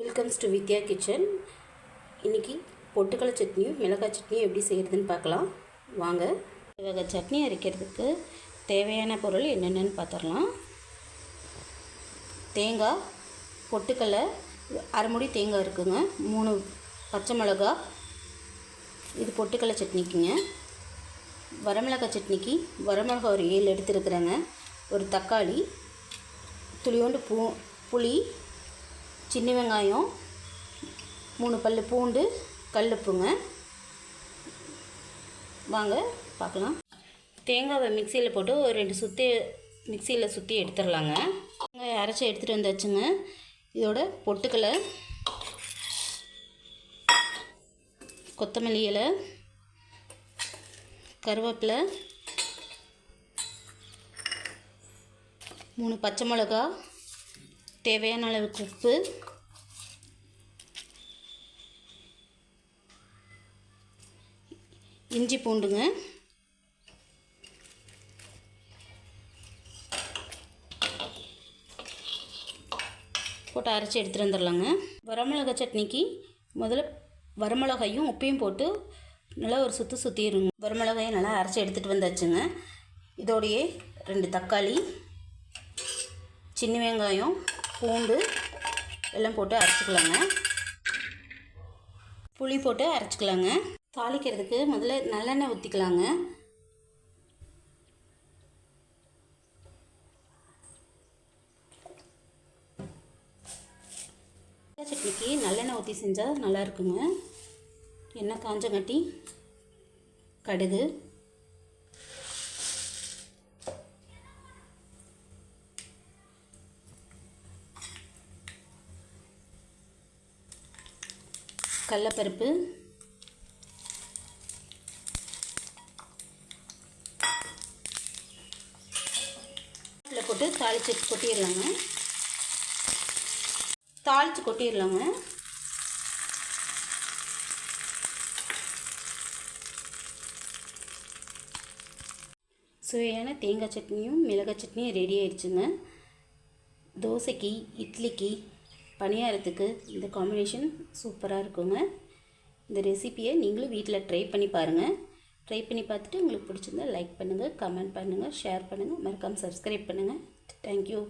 Welcomes to Vidya kitchen. இன்றைக்கி பொட்டுக்கடலை சட்னியும் மிளகாய் சட்னியும் எப்படி செய்கிறதுன்னு பார்க்கலாம் வாங்க. வகை சட்னி அரைக்கிறதுக்கு தேவையான பொருள் என்னென்னு பார்த்துடலாம். தேங்காய், பொட்டுக்கடலை, அரை மூடி தேங்காய் இருக்குங்க, 3 பச்சை மிளகா, இது பொட்டுக்கடலை சட்னிக்குங்க. வரமிளகாய் சட்னிக்கு வரமிளகாய் ஒரு 7 எடுத்துருக்குறேங்க. ஒரு தக்காளி, துளியோண்டு புளி, சின்ன வெங்காயம், 3 பல் பூண்டு, கல்லுப்புங்க. வாங்க பார்க்கலாம். தேங்காவை மிக்சியில் போட்டு ஒரு 2 சுற்றி மிக்சியில் சுற்றி எடுத்துடலாங்க. அரைச்சி எடுத்துகிட்டு வந்தாச்சுங்க. இதோட பொட்டுக்கடலை, கொத்தமல்லி இலை, கருவேப்பிலை, 3 பச்சை மிளகா, தேவையான அளவுக்கு உப்பு, இஞ்சி பூண்டுங்க, போட்டு அரைச்சி எடுத்துகிட்டு வந்துடலாங்க. வரமிளகாய் சட்னிக்கு முதல்ல வரமிளகாயும் உப்பையும் போட்டு நல்லா ஒரு சுற்றிடுங்க. வரமிளகாயை நல்லா அரைச்சி எடுத்துகிட்டு வந்தாச்சுங்க. இதோடையே 2 தக்காளி, சின்ன வெங்காயம், பூண்டு எல்லாம் போட்டு அரைச்சிக்கலாங்க. புளி போட்டு அரைச்சிக்கலாங்க. தாளிக்கிறதுக்கு முதல்ல நல்லெண்ணெய் ஊற்றிக்கலாங்க. சட்னிக்கு நல்லெண்ணெய் ஊற்றி செஞ்சால் நல்லா இருக்குங்க. எண்ணெய் காஞ்சங்காட்டி கடுகு, கடலைப்பருப்பு, போட்டு தாளித்து கொட்டிடலாங்க. சுவையான தேங்காய் சட்னியும் மிளகாய் சட்னியும் ரெடி ஆயிடுச்சுங்க. தோசைக்கு, இட்லிக்கு, பணியாரத்துக்கு இந்த காம்பினேஷன் சூப்பராக இருக்குங்க. இந்த ரெசிப்பியை நீங்களும் வீட்டில் ட்ரை பண்ணி பாருங்கள். ட்ரை பண்ணி பார்த்துட்டு உங்களுக்கு பிடிச்சிருந்தா லைக் பண்ணுங்கள், கமெண்ட் பண்ணுங்கள், ஷேர் பண்ணுங்கள், மறக்காமல் சப்ஸ்கிரைப் பண்ணுங்கள். தேங்க்யூ.